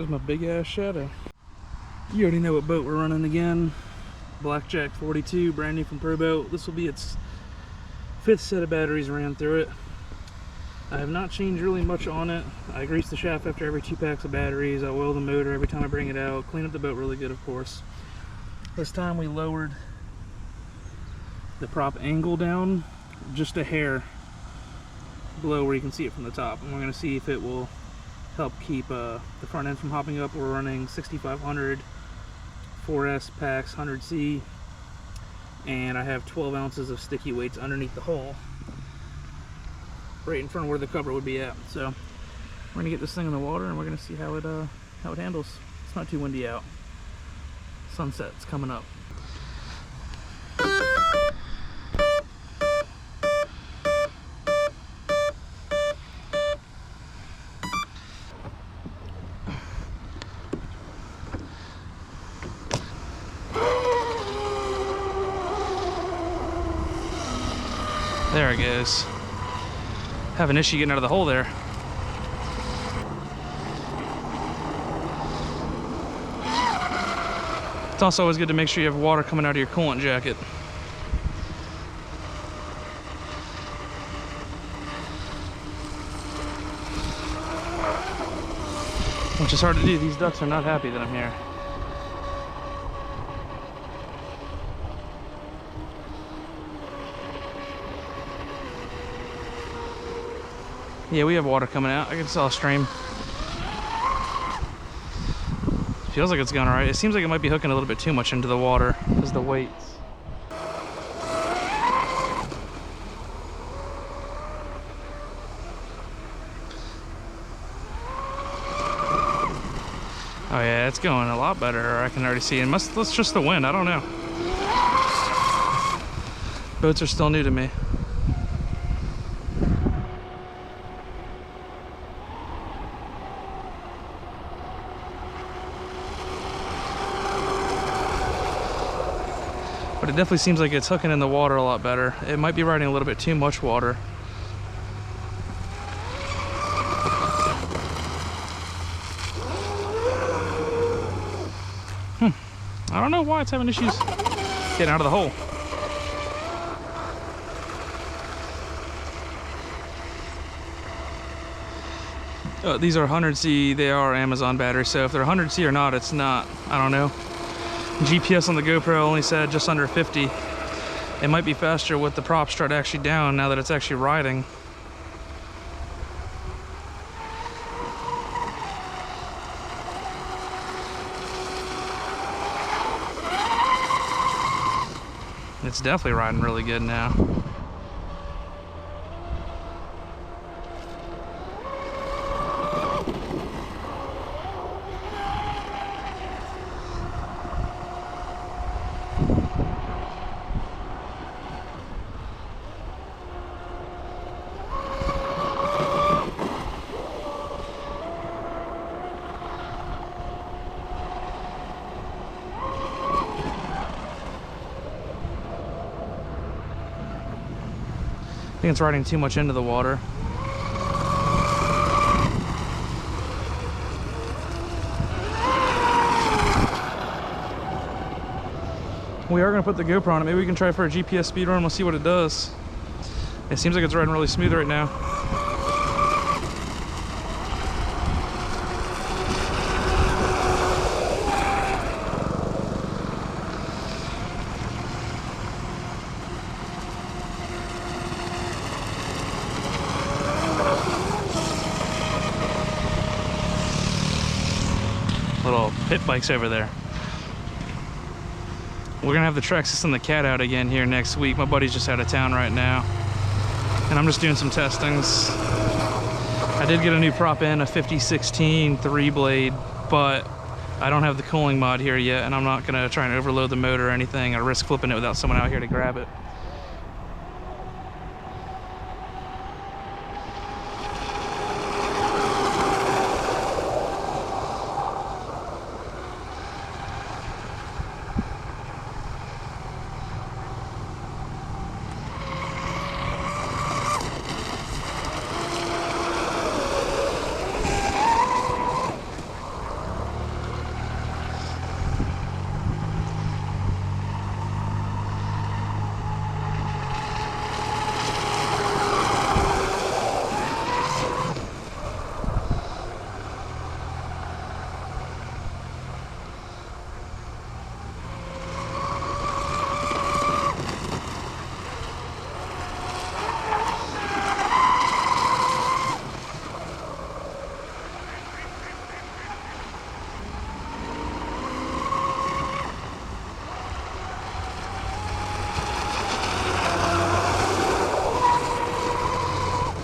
There's my big ass shadow. You already know what boat we're running again. Blackjack 42, brand new from ProBoat. This will be its 5th set of batteries ran through it. I have not changed really much on it. I grease the shaft after every 2 packs of batteries. I oil the motor every time I bring it out. Clean up the boat really good, of course. This time we lowered the prop angle down just a hair below where you can see it from the top. And we're going to see if it will help keep the front end from hopping up. We're running 6500 4S packs, 100C, and I have 12 ounces of sticky weights underneath the hole, right in front of where the cover would be at. So we're going to get this thing in the water and we're going to see how it handles. It's not too windy out. Sunset's coming up. There it goes. Have an issue getting out of the hole there. It's also always good to make sure you have water coming out of your coolant jacket. Which is hard to do. These ducks are not happy that I'm here. Yeah, we have water coming out. I can saw a stream. Feels like it's going alright. It seems like it might be hooking a little bit too much into the water because of the weights. Oh yeah, it's going a lot better. I can already see. That's just the wind. I don't know. Boats are still new to me. But it definitely seems like it's hooking in the water a lot better. It might be riding a little bit too much water. I don't know why it's having issues getting out of the hole. These are 100C, they are Amazon batteries, so if they're 100C or not, it's not, I don't know. GPS on the GoPro only said just under 50. It might be faster with the prop strut actually down now that it's actually riding. It's definitely riding really good now. I think it's riding too much into the water. We are going to put the GoPro on it. Maybe we can try for a GPS speed run. We'll see what it does. It seems like it's riding really smooth right now. Little pit bikes over there. We're gonna have the Trexus and the Cat out again here next week. My buddy's just out of town right now, and I'm just doing some testings. I did get a new prop in, a 5016 3-blade, but I don't have the cooling mod here yet, and I'm not gonna try and overload the motor or anything. I risk flipping it without someone out here to grab it.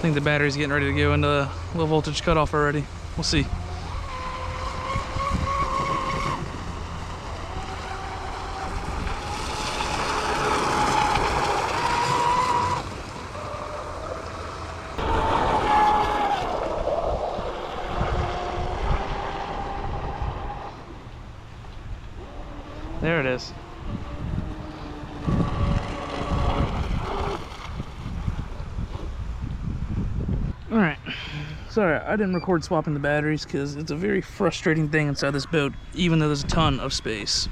think the battery's getting ready to go into low voltage cutoff already. We'll see. There it is. All right, sorry, I didn't record swapping the batteries because it's a very frustrating thing inside this boat, even though there's a ton of space.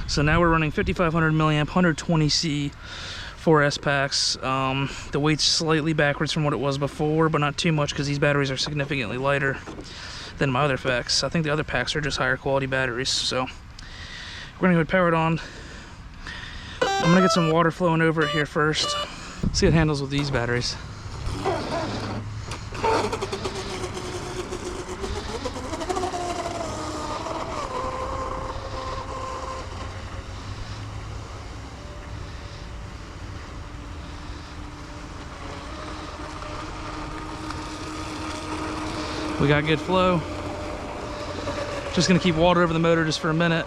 So now we're running 5500 milliamp, 120C 4S packs. The weight's slightly backwards from what it was before, but not too much because these batteries are significantly lighter than my other packs. I think the other packs are just higher quality batteries. So we're gonna go power it on. I'm gonna get some water flowing over it here first. See how it handles with these batteries. We got good flow. Just gonna keep water over the motor just for a minute.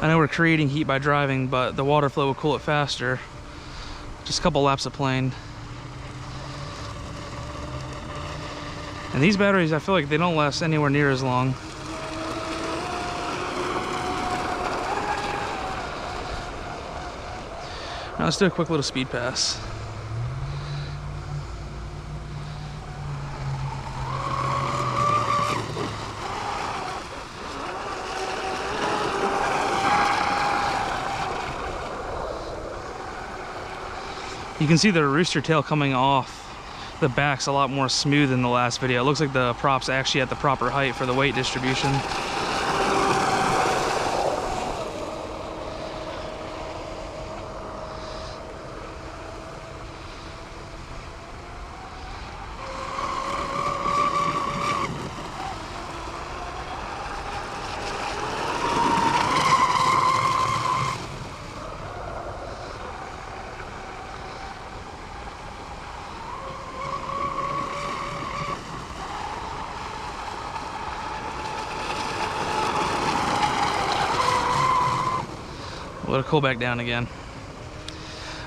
I know we're creating heat by driving, but the water flow will cool it faster. Just a couple laps of plane. And these batteries, I feel like they don't last anywhere near as long. Now let's do a quick little speed pass. You can see the rooster tail coming off the back's a lot more smooth than the last video. It looks like the prop's actually at the proper height for the weight distribution. Let it cool back down again.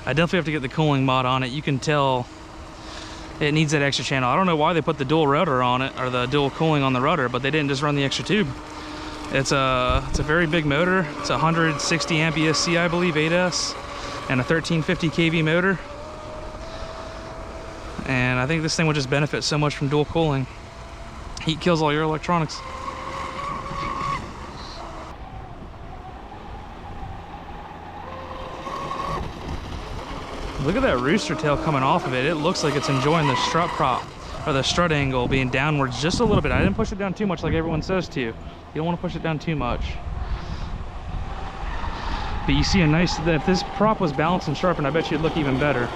I definitely have to get the cooling mod on it. You can tell it needs that extra channel. I don't know why they put the dual rudder on it, or the dual cooling on the rudder, but they didn't just run the extra tube. It's a very big motor. It's a 160 amp ESC, I believe, 8S, and a 1350 kV motor. And I think this thing would just benefit so much from dual cooling. Heat kills all your electronics. Look at that rooster tail coming off of it. It looks like it's enjoying the strut prop, or the strut angle being downwards just a little bit. I didn't push it down too much like everyone says to you. You don't want to push it down too much. But you see a nice, if this prop was balanced and sharpened, I bet you it'd look even better.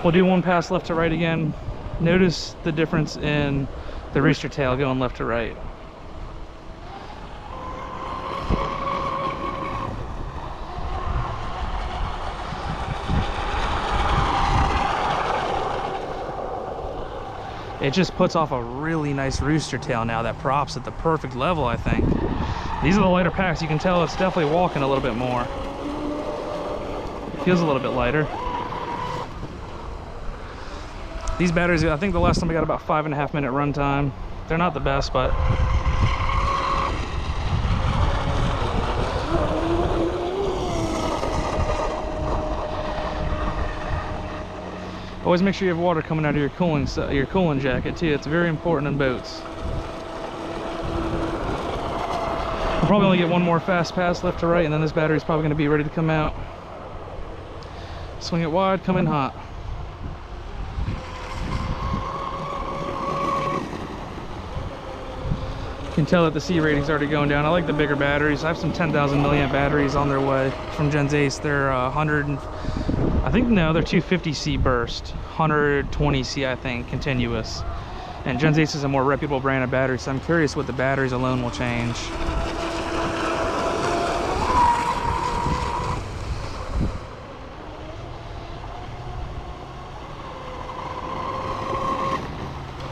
We'll do one pass left to right again. Notice the difference in the rooster tail going left to right. It just puts off a really nice rooster tail now. That prop's at the perfect level, I think. These are the lighter packs. You can tell it's definitely walking a little bit more. It feels a little bit lighter. These batteries, I think the last time I got about 5.5 minute run time. They're not the best, but always make sure you have water coming out of your cooling jacket too. It's very important in boats. I'll probably only get one more fast pass left to right, and then this battery's probably going to be ready to come out. Swing it wide, come in hot. You can tell that the C rating's already going down. I like the bigger batteries. I have some 10,000 milliamp batteries on their way from Gen's Ace. They're 100 and I think, no, they're 250C burst, 120C, I think, continuous. And Gen's Ace is a more reputable brand of batteries, so I'm curious what the batteries alone will change.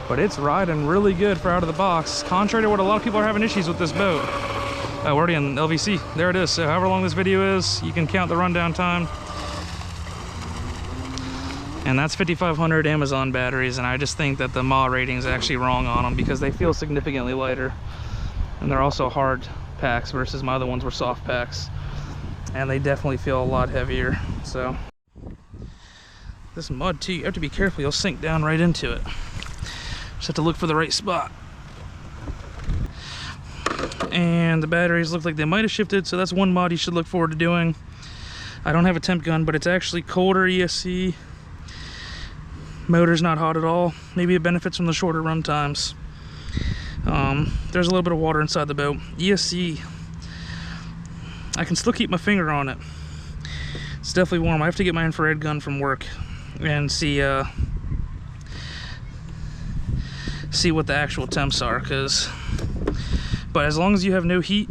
but it's riding really good for out of the box, contrary to what a lot of people are having issues with this boat. We're already on LVC. There it is. So however long this video is, you can count the rundown time. And that's 5,500 Amazon batteries, and I just think that the mAh rating is actually wrong on them because they feel significantly lighter. And they're also hard packs versus my other ones were soft packs. And they definitely feel a lot heavier. So this mud too, you have to be careful, you'll sink down right into it. Just have to look for the right spot. And the batteries look like they might have shifted, so that's one mod you should look forward to doing. I don't have a temp gun, but it's actually colder ESC. Motor's not hot at all. Maybe it benefits from the shorter run times. There's a little bit of water inside the boat. ESC, I can still keep my finger on it. It's definitely warm. I have to get my infrared gun from work and see what the actual temps are, but as long as you have no heat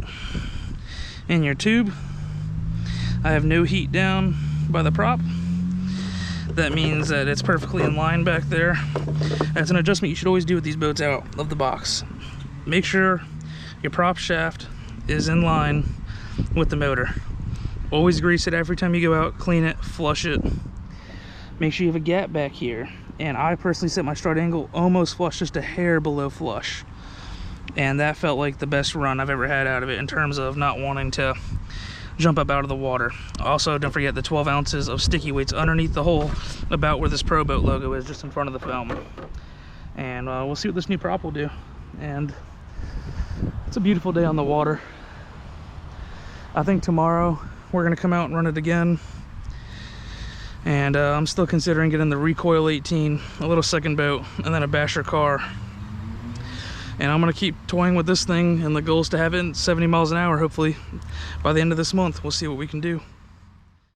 in your tube, I have no heat down by the prop. That means that it's perfectly in line back there. That's an adjustment you should always do with these boats out of the box. Make sure your prop shaft is in line with the motor. Always grease it every time you go out, clean it, flush it. Make sure you have a gap back here. And I personally set my strut angle almost flush, just a hair below flush. And that felt like the best run I've ever had out of it in terms of not wanting to jump up out of the water. Also, don't forget the 12 ounces of sticky weights underneath the hole about where this ProBoat logo is, just in front of the foam. And we'll see what this new prop will do. And it's a beautiful day on the water. I think tomorrow we're gonna come out and run it again. And I'm still considering getting the Recoil 18, a little second boat, and then a basher car. And I'm gonna keep toying with this thing, and the goal is to have it in 70 miles an hour, hopefully, by the end of this month. We'll see what we can do.